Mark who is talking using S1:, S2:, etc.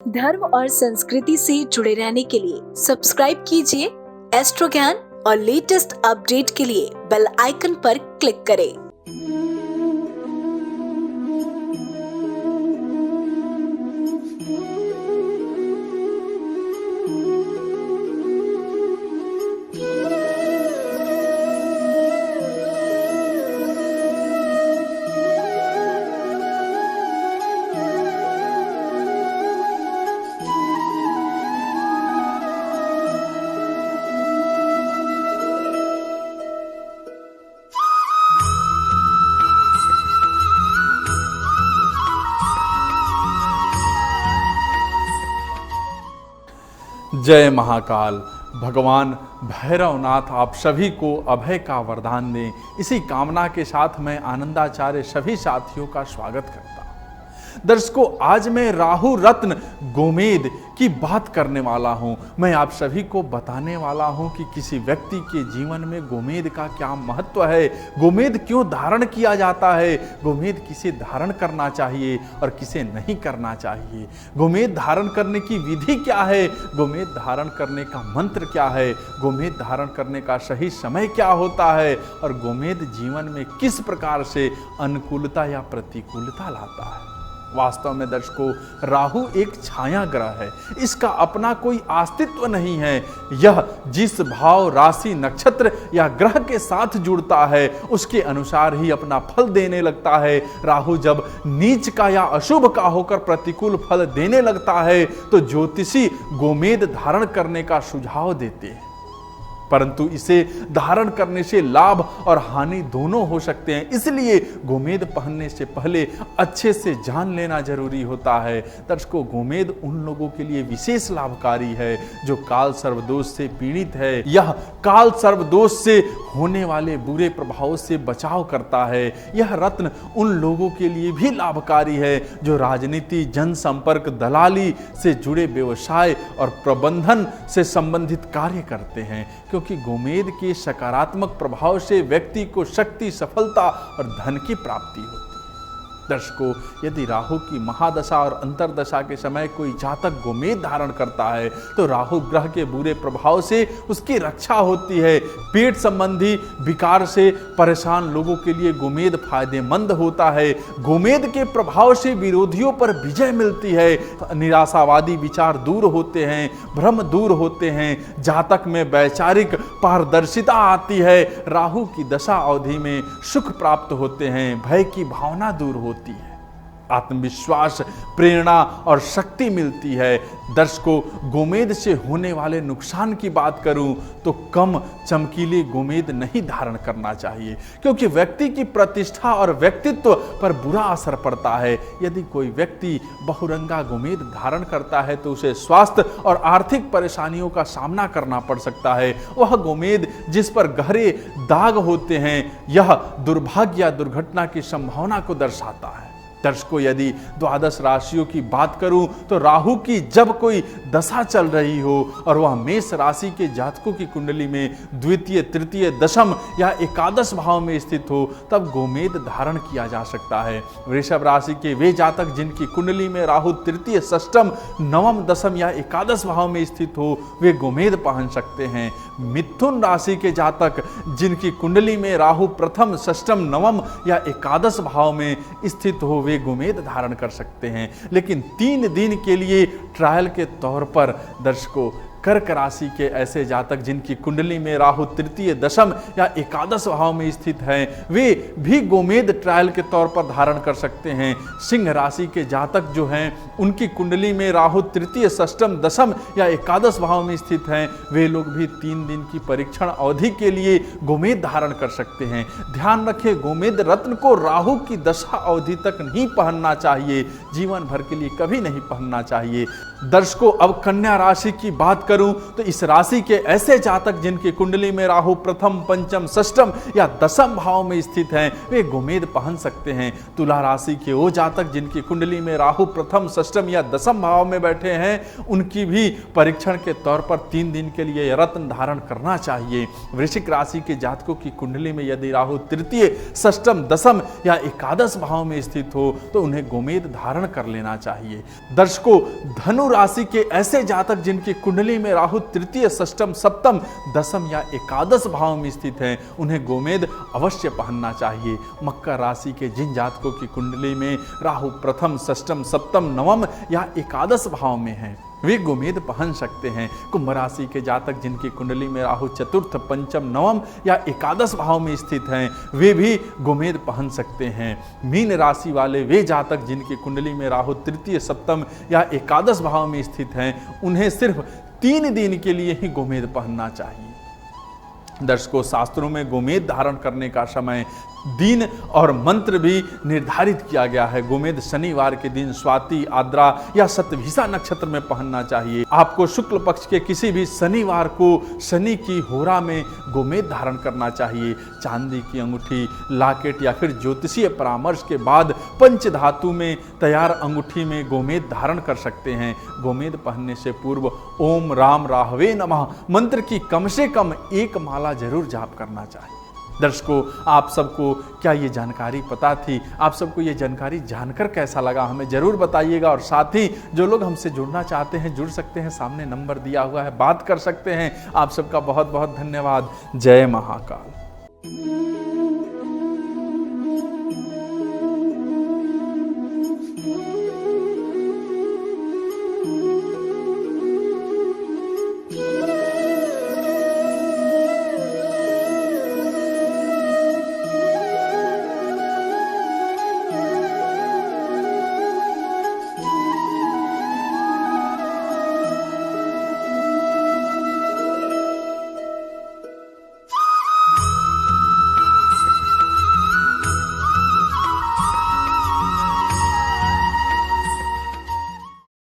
S1: धर्म और संस्कृति से जुड़े रहने के लिए सब्सक्राइब कीजिए एस्ट्रो ज्ञान और लेटेस्ट अपडेट के लिए बेल आइकन पर क्लिक करें।
S2: जय महाकाल। भगवान भैरवनाथ आप सभी को अभय का वरदान दें। इसी कामना के साथ मैं आनंदाचार्य सभी साथियों का स्वागत करता हूं। दर्शकों, आज मैं राहु रत्न गोमेद की बात करने वाला हूं। मैं आप सभी को बताने वाला हूं कि किसी व्यक्ति के जीवन में गोमेद का क्या महत्व है, गोमेद क्यों धारण किया जाता है, गोमेद किसे धारण करना चाहिए और किसे नहीं करना चाहिए, गोमेद धारण करने की विधि क्या है, गोमेद धारण करने का मंत्र क्या है, गोमेद धारण करने का सही समय क्या होता है और गोमेद जीवन में किस प्रकार से अनुकूलता या प्रतिकूलता लाता है। वास्तव में दर्शकों, राहु एक छाया ग्रह है, इसका अपना कोई अस्तित्व नहीं है। यह जिस भाव, राशि, नक्षत्र या ग्रह के साथ जुड़ता है उसके अनुसार ही अपना फल देने लगता है। राहु जब नीच का या अशुभ का होकर प्रतिकूल फल देने लगता है तो ज्योतिषी गोमेद धारण करने का सुझाव देते हैं, परंतु इसे धारण करने से लाभ और हानि दोनों हो सकते हैं। इसलिए गोमेद पहनने से पहले अच्छे से जान लेना जरूरी होता है। दर्शकों, गोमेद उन लोगों के लिए विशेष लाभकारी है जो काल सर्वदोष से पीड़ित है। यह काल सर्वदोष से होने वाले बुरे प्रभाव से बचाव करता है। यह रत्न उन लोगों के लिए भी लाभकारी है जो राजनीति, जनसंपर्क, दलाली से जुड़े व्यवसाय और प्रबंधन से संबंधित कार्य करते हैं, क्योंकि गोमेद के सकारात्मक प्रभाव से व्यक्ति को शक्ति, सफलता और धन की प्राप्ति होती है। दर्शकों, यदि राहु की महादशा और अंतरदशा के समय कोई जातक गोमेद धारण करता है तो राहु ग्रह के बुरे प्रभाव से उसकी रक्षा होती है। पेट संबंधी विकार से परेशान लोगों के लिए गोमेद फायदेमंद होता है। गोमेद के प्रभाव से विरोधियों पर विजय मिलती है, निराशावादी विचार दूर होते हैं, भ्रम दूर होते हैं, जातक में वैचारिक पारदर्शिता आती है, राहु की दशा अवधि में सुख प्राप्त होते हैं, भय की भावना दूर होती है, आत्मविश्वास, प्रेरणा और शक्ति मिलती है। दर्शकों, गोमेद से होने वाले नुकसान की बात करूं तो कम चमकीले गोमेद नहीं धारण करना चाहिए, क्योंकि व्यक्ति की प्रतिष्ठा और व्यक्तित्व पर बुरा असर पड़ता है। यदि कोई व्यक्ति बहुरंगा गोमेद धारण करता है तो उसे स्वास्थ्य और आर्थिक परेशानियों का सामना करना पड़ सकता है। वह गोमेद जिस पर गहरे दाग होते हैं, यह दुर्भाग्य या दुर्घटना की संभावना को दर्शाता है। दर्शकों, यदि द्वादश राशियों की बात करूं तो राहु की जब कोई दशा चल रही हो और वह मेष राशि के जातकों की कुंडली में द्वितीय, तृतीय, दशम या एकादश भाव में स्थित हो तब गोमेद धारण किया जा सकता है। वृषभ राशि के वे जातक जिनकी कुंडली में राहु तृतीय, षष्टम, नवम, दशम या एकादश भाव में स्थित हो वे गोमेद पहन सकते हैं। मिथुन राशि के जातक जिनकी कुंडली में राहु प्रथम, षष्टम, नवम या एकादश भाव में स्थित हो वे गोमेद धारण कर सकते हैं। लेकिन 3 दिन के लिए ट्रायल के तौर पर दर्शकों, कर्क राशि के ऐसे जातक जिनकी कुंडली में राहु तृतीय, दशम या एकादश भाव में स्थित हैं वे भी गोमेद ट्रायल के तौर पर धारण कर सकते हैं। सिंह राशि के जातक जो हैं उनकी कुंडली में राहु तृतीय, षष्टम, दशम या एकादश भाव में स्थित हैं वे लोग भी 3 दिन की परीक्षण अवधि के लिए गोमेद धारण कर सकते हैं। ध्यान रखें, गोमेद रत्न को राहु की दशा अवधि तक नहीं पहनना चाहिए, जीवन भर के लिए कभी नहीं पहनना चाहिए। दर्शकों, अब कन्या राशि की बात करूं तो इस राशि के ऐसे जातक जिनकी कुंडली में राहु प्रथम, पंचम, षष्ठम या दसम भाव में स्थित हैं, वे गोमेद पहन सकते हैं। तुला राशि के वो जातक जिनकी कुंडली में राहु प्रथम, षष्ठम या दसम भाव में बैठे हैं, उनकी भी परीक्षण के तौर पर 3 दिन के लिए रत्न धारण करना चाहिए। वृश्चिक राशि के जातकों की कुंडली में यदि राहु तृतीय, षष्ठम, दसम या एकादश भाव में स्थित हो तो उन्हें गोमेद धारण कर लेना चाहिए। दर्शकों, धनु राशि के ऐसे जातक जिनकी कुंडली में राहु तृतीय, षष्ठम, सप्तम, दसम या एकादश भाव में स्थित हैं, उन्हें गोमेद अवश्य पहनना चाहिए। मकर राशि के जिन जातकों की कुंडली में राहु प्रथम, षष्ठम, सप्तम, नवम या एकादश भाव में है, वे गोमेद पहन सकते हैं। कुंभ राशि के जातक जिनकी कुंडली में राहु चतुर्थ, पंचम, नवम या एकादश भाव में स्थित हैं, वे भी गोमेद पहन सकते हैं। मीन राशि वाले वे जातक जिनकी कुंडली में राहु तृतीय, सप्तम या एकादश भाव में स्थित हैं, उन्हें सिर्फ 3 दिन के लिए ही गोमेद पहनना चाहिए। दर्शकों, शास्त्रों में गोमेद धारण करने का समय, दिन और मंत्र भी निर्धारित किया गया है। गोमेद शनिवार के दिन स्वाति, आद्रा या शतभिषा नक्षत्र में पहनना चाहिए। आपको शुक्ल पक्ष के किसी भी शनिवार को शनि की होरा में गोमेद धारण करना चाहिए। चांदी की अंगूठी, लॉकेट या फिर ज्योतिषीय परामर्श के बाद पंच धातु में तैयार अंगूठी में गोमेद धारण कर सकते हैं। गोमेद पहनने से पूर्व ओम राम राहवे नमः मंत्र की कम से कम 1 माला जरूर जाप करना चाहिए। दर्शकों, आप सबको क्या ये जानकारी पता थी? आप सबको ये जानकारी जानकर कैसा लगा हमें जरूर बताइएगा। और साथ ही जो लोग हमसे जुड़ना चाहते हैं जुड़ सकते हैं, सामने नंबर दिया हुआ है, बात कर सकते हैं। आप सबका बहुत बहुत धन्यवाद। जय महाकाल।